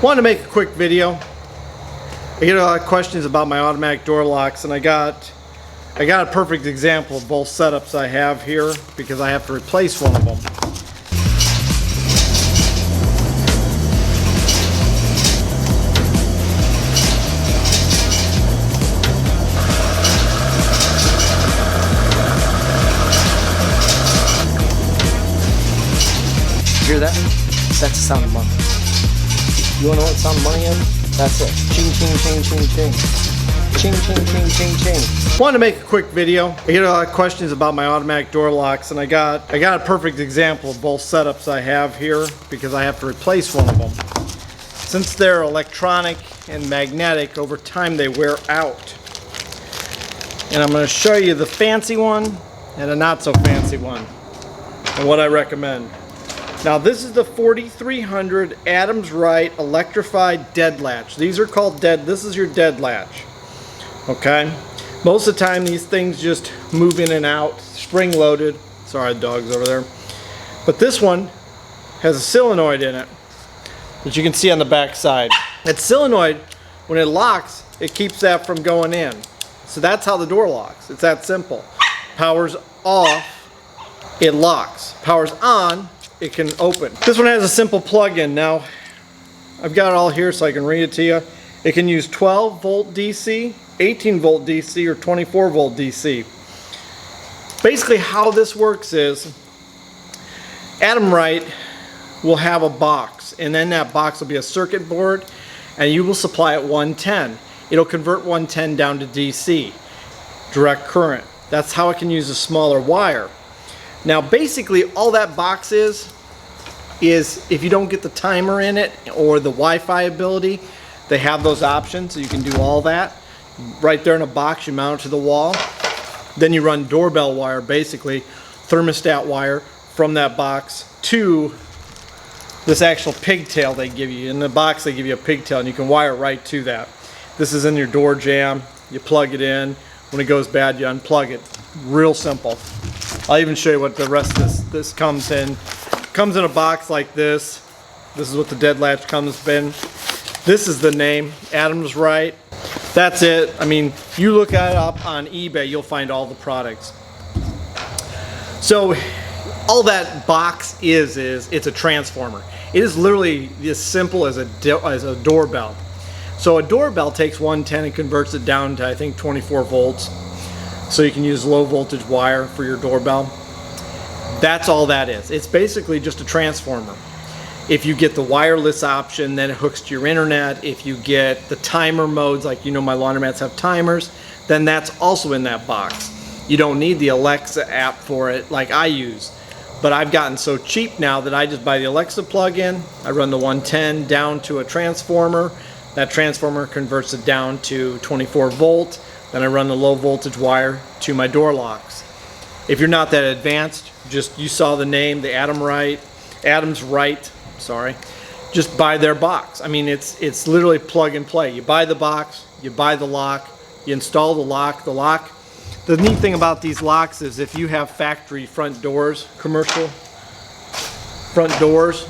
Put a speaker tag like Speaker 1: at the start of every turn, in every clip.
Speaker 1: Wanted to make a quick video. I get a lot of questions about my automatic door locks, and I got a perfect example of both setups I have here because I have to replace one of them.
Speaker 2: Hear that? That's the sound of money. You wanna know what sound of money is? That's it. Ching, ching, ching, ching, ching. Ching, ching, ching, ching, ching.
Speaker 1: Wanted to make a quick video. I get a lot of questions about my automatic door locks, and I got a perfect example of both setups I have here because I have to replace one of them. Since they're electronic and magnetic, over time they wear out. And I'm going to show you the fancy one and a not so fancy one and what I recommend. Now this is the 4300 Adams Rite electrified dead latch. These are called dead. This is your dead latch. Okay. Most of the time these things just move in and out, spring loaded. Sorry, the dog's over there. But this one has a solenoid in it that you can see on the back side. That solenoid, when it locks, it keeps that from going in. So that's how the door locks. It's that simple. Power's off, it locks. Power's on, it can open. This one has a simple plug-in. Now, I've got it all here so I can read it to you. It can use 12 volt DC, 18 volt DC, or 24 volt DC. Basically how this works is, Adam Rite will have a box, and in that box will be a circuit board, and you will supply it 110. It'll convert 110 down to DC, direct current. That's how it can use a smaller wire. Now basically all that box is if you don't get the timer in it or the Wi-Fi ability, they have those options so you can do all that. Right there in a box, you mount it to the wall. Then you run doorbell wire, basically thermostat wire from that box to this actual pigtail they give you. In the box they give you a pigtail and you can wire right to that. This is in your door jamb. You plug it in. When it goes bad, you unplug it. Real simple. I'll even show you what the rest of this comes in. Comes in a box like this. This is what the dead latch comes in. This is the name, Adams Rite. That's it. I mean, you look it up on eBay, you'll find all the products. So, all that box is it's a transformer. It is literally as simple as a doorbell. So a doorbell takes 110 and converts it down to, I think, 24 volts. So you can use low voltage wire for your doorbell. That's all that is. It's basically just a transformer. If you get the wireless option, then it hooks to your internet. If you get the timer modes, like you know my laundromats have timers, then that's also in that box. You don't need the Alexa app for it like I use. But I've gotten so cheap now that I just buy the Alexa plug-in. I run the 110 down to a transformer. That transformer converts it down to 24 volt. Then I run the low voltage wire to my door locks. If you're not that advanced, you saw the name, the Adams Rite, sorry. Just buy their box. I mean, it's literally plug and play. You buy the box, you buy the lock, you install the lock. The neat thing about these locks is if you have factory front doors, commercial front doors,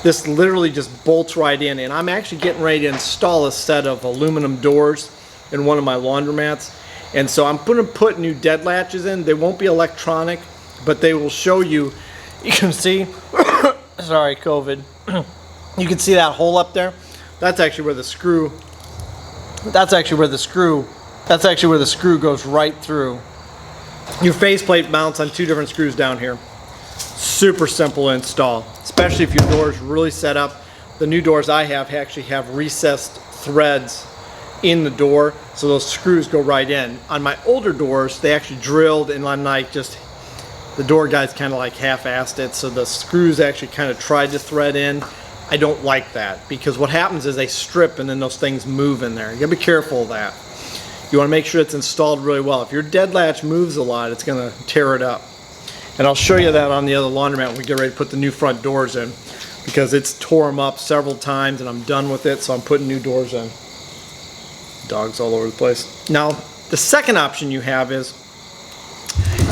Speaker 1: this literally just bolts right in. And I'm actually getting ready to install a set of aluminum doors in one of my laundromats, and so I'm going to put new dead latches in. They won't be electronic, but they will show you. You can see, sorry, COVID. You can see that hole up there. That's actually where the screw. That's actually where the screw goes right through. Your faceplate mounts on 2 different screws down here. Super simple to install, especially if your door is really set up. The new doors I have actually have recessed threads in the door, so those screws go right in. On my older doors, they actually drilled, and I'm like, the door guys kind of like half-assed it, so the screws actually kind of tried to thread in. I don't like that, because what happens is they strip and then those things move in there. You gotta be careful of that. You wanna make sure it's installed really well. If your dead latch moves a lot, it's gonna tear it up. And I'll show you that on the other laundromat when we get ready to put the new front doors in, because it's tore them up several times and I'm done with it, so I'm putting new doors in. Dogs all over the place. Now, the second option you have is,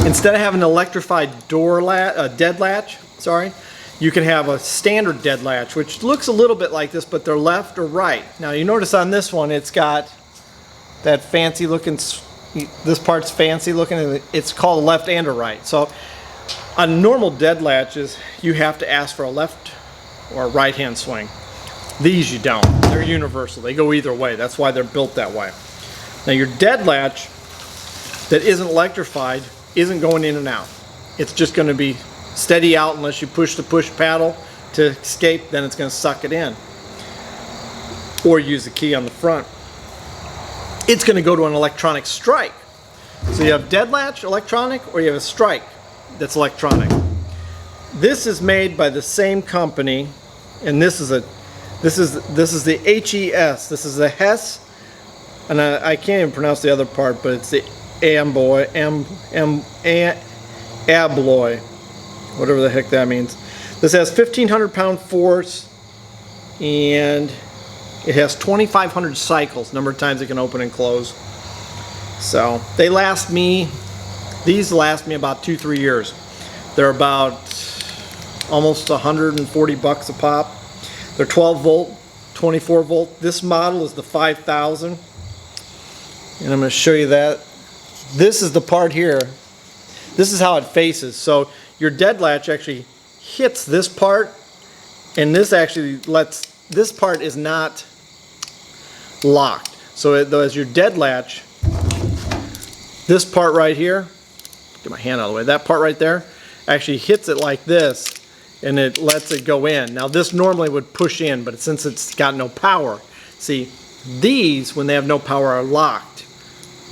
Speaker 1: instead of having an electrified dead latch, You can have a standard dead latch, which looks a little bit like this, but they're left or right. Now you notice on this one, it's got that fancy looking, this part's fancy looking, and it's called a left and a right. So on normal dead latches, you have to ask for a left or a right hand swing. These you don't. They're universal. They go either way. That's why they're built that way. Now your dead latch that isn't electrified isn't going in and out. It's just going to be steady out unless you push the push paddle to escape, then it's going to suck it in. Or use the key on the front. It's going to go to an electronic strike. So you have dead latch electronic, or you have a strike that's electronic. This is made by the same company, and this is the HES. This is the Hess, and I can't even pronounce the other part, but it's the Abloy, whatever the heck that means. This has 1,500 pound force, and it has 2,500 cycles, number of times it can open and close. So they last me, these last me about 2-3 years. They're about almost 140 bucks a pop. They're 12 volt, 24 volt. This model is the 5000, and I'm going to show you that. This is the part here. This is how it faces. So your dead latch actually hits this part, and this actually lets, this part is not locked. So as your dead latch, this part right here, get my hand out of the way, that part right there actually hits it like this, and it lets it go in. Now this normally would push in, but since it's got no power, see, these when they have no power are locked.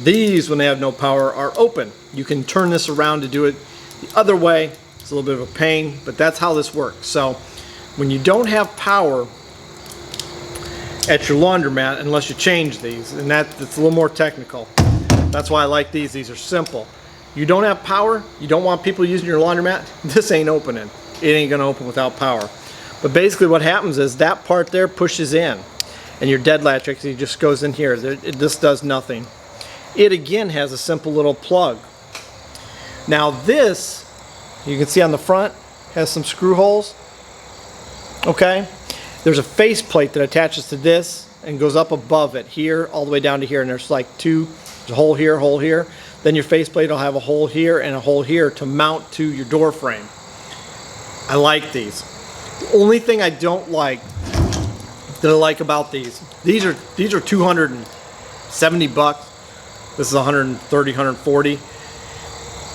Speaker 1: These when they have no power are open. You can turn this around to do it the other way. It's a little bit of a pain, but that's how this works. So when you don't have power at your laundromat, unless you change these, and that's a little more technical. That's why I like these. These are simple. You don't have power, you don't want people using your laundromat, this ain't opening. It ain't gonna open without power. But basically what happens is that part there pushes in, and your dead latch actually just goes in here. This does nothing. It again has a simple little plug. Now this, you can see on the front, has some screw holes. Okay? There's a face plate that attaches to this and goes up above it here, all the way down to here, and there's like there's a hole here, hole here. Then your face plate will have a hole here and a hole here to mount to your door frame. I like these. The only thing I don't like, that I like about these are 270 bucks. This is 130, 140.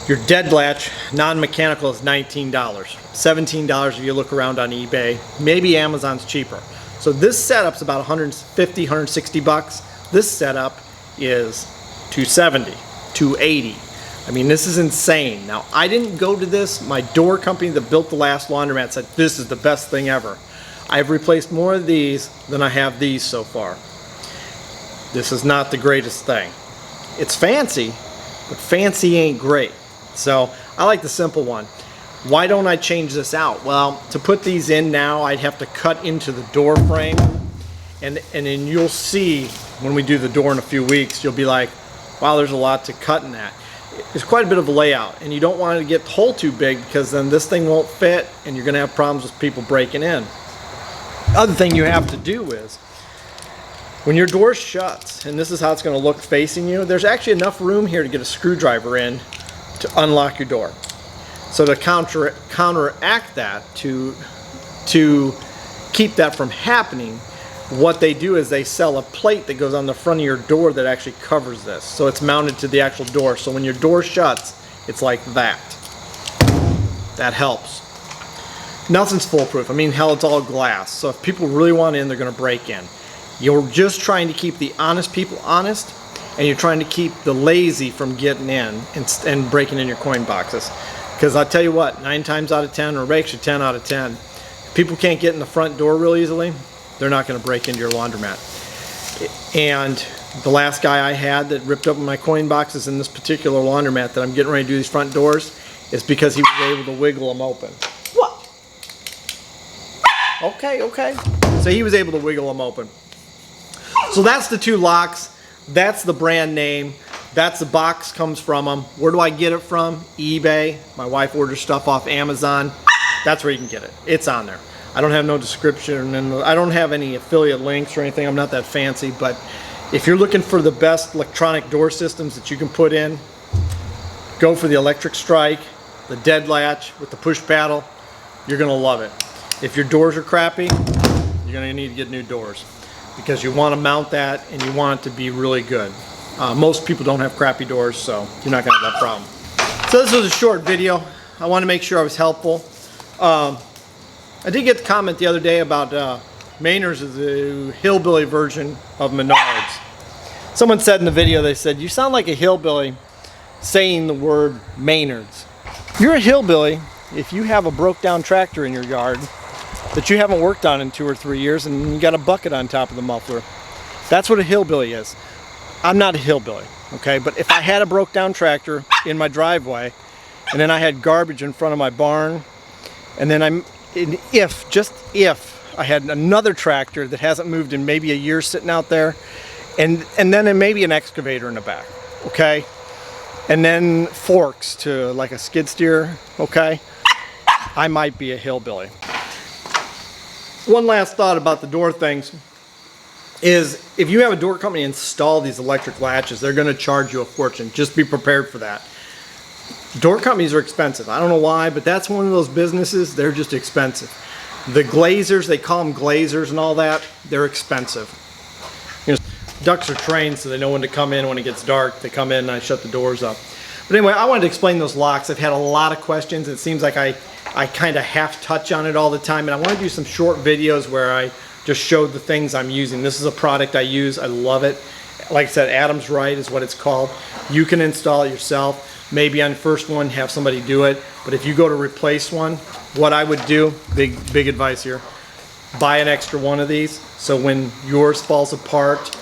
Speaker 1: Your dead latch, non-mechanical, is $19. $17 if you look around on eBay. Maybe Amazon's cheaper. So this setup's about 150, 160 bucks. This setup is 270, 280. I mean, this is insane. Now, I didn't go to this. My door company that built the last laundromat said this is the best thing ever. I've replaced more of these than I have these so far. This is not the greatest thing. It's fancy, but fancy ain't great. So I like the simple one. Why don't I change this out? Well, to put these in now, I'd have to cut into the door frame, and then you'll see when we do the door in a few weeks, you'll be like, wow, there's a lot to cut in that. It's quite a bit of a layout, and you don't want to get the hole too big, because then this thing won't fit and you're going to have problems with people breaking in. The other thing you have to do is, when your door shuts, and this is how it's going to look facing you, there's actually enough room here to get a screwdriver in to unlock your door. So to counteract that, to keep that from happening, what they do is they sell a plate that goes on the front of your door that actually covers this. So it's mounted to the actual door. So when your door shuts, it's like that. That helps. Nothing's foolproof. I mean, hell, it's all glass. So if people really want in, they're going to break in. You're just trying to keep the honest people honest, and you're trying to keep the lazy from getting in and breaking in your coin boxes. Because I'll tell you what, 9 times out of 10, or actually 10 out of 10, if people can't get in the front door real easily, they're not going to break into your laundromat. And the last guy I had that ripped open my coin boxes in this particular laundromat that I'm getting ready to do these front doors is because he was able to wiggle them open. What? Okay, okay. So he was able to wiggle them open. So that's the 2 locks. That's the brand name. That's the box comes from them. Where do I get it from? eBay. My wife orders stuff off Amazon. That's where you can get it. It's on there. I don't have no description, and I don't have any affiliate links or anything. I'm not that fancy, but if you're looking for the best electronic door systems that you can put in, go for the electric strike, the dead latch with the push paddle. You're gonna love it. If your doors are crappy, you're gonna need to get new doors, because you want to mount that and you want it to be really good. Most people don't have crappy doors, so you're not gonna have that problem. So this was a short video. I want to make sure I was helpful. I did get the comment the other day about Maynard's is the hillbilly version of Menards. Someone said in the video, they said, "You sound like a hillbilly saying the word Maynard's." You're a hillbilly if you have a broke down tractor in your yard that you haven't worked on in 2 or 3 years and you got a bucket on top of the muffler. That's what a hillbilly is. I'm not a hillbilly, okay? But if I had a broke down tractor in my driveway and then I had garbage in front of my barn, and then just if I had another tractor that hasn't moved in maybe a year sitting out there, and then maybe an excavator in the back, okay? And then forks to like a skid steer, okay? I might be a hillbilly. One last thought about the door things is, if you have a door company install these electric latches, they're going to charge you a fortune. Just be prepared for that. Door companies are expensive. I don't know why, but that's one of those businesses, they're just expensive. The glazers, they call them glazers and all that, they're expensive. You know, ducks are trained so they know when to come in when it gets dark. They come in and I shut the doors up. But anyway, I wanted to explain those locks. I've had a lot of questions. It seems like I kind of half touch on it all the time, and I want to do some short videos where I just showed the things I'm using. This is a product I use. I love it. Like I said, Adam's Rite is what it's called. You can install it yourself. Maybe on the first one have somebody do it, but if you go to replace one, what I would do, big advice here, buy an extra one of these so when yours falls apart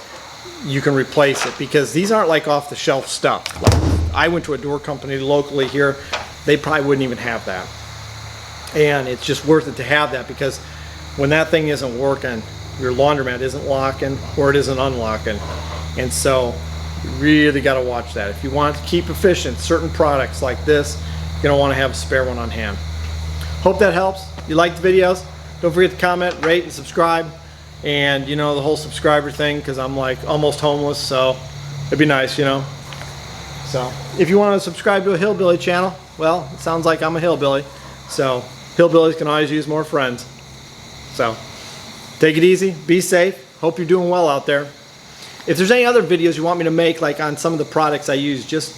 Speaker 1: you can replace it, because these aren't like off the shelf stuff. Like, I went to a door company locally here, they probably wouldn't even have that, and it's just worth it to have that, because when that thing isn't working, your laundromat isn't locking or it isn't unlocking. And so you really got to watch that. If you want to keep efficient, certain products like this, you're going to want to have a spare one on hand. Hope that helps. If you like the videos, don't forget to comment, rate, and subscribe. And you know, the whole subscriber thing, because I'm like almost homeless, so it'd be nice, you know. So if you want to subscribe to a hillbilly channel, well, it sounds like I'm a hillbilly. So hillbillies can always use more friends. So take it easy, be safe. Hope you're doing well out there. If there's any other videos you want me to make, like on some of the products I use, just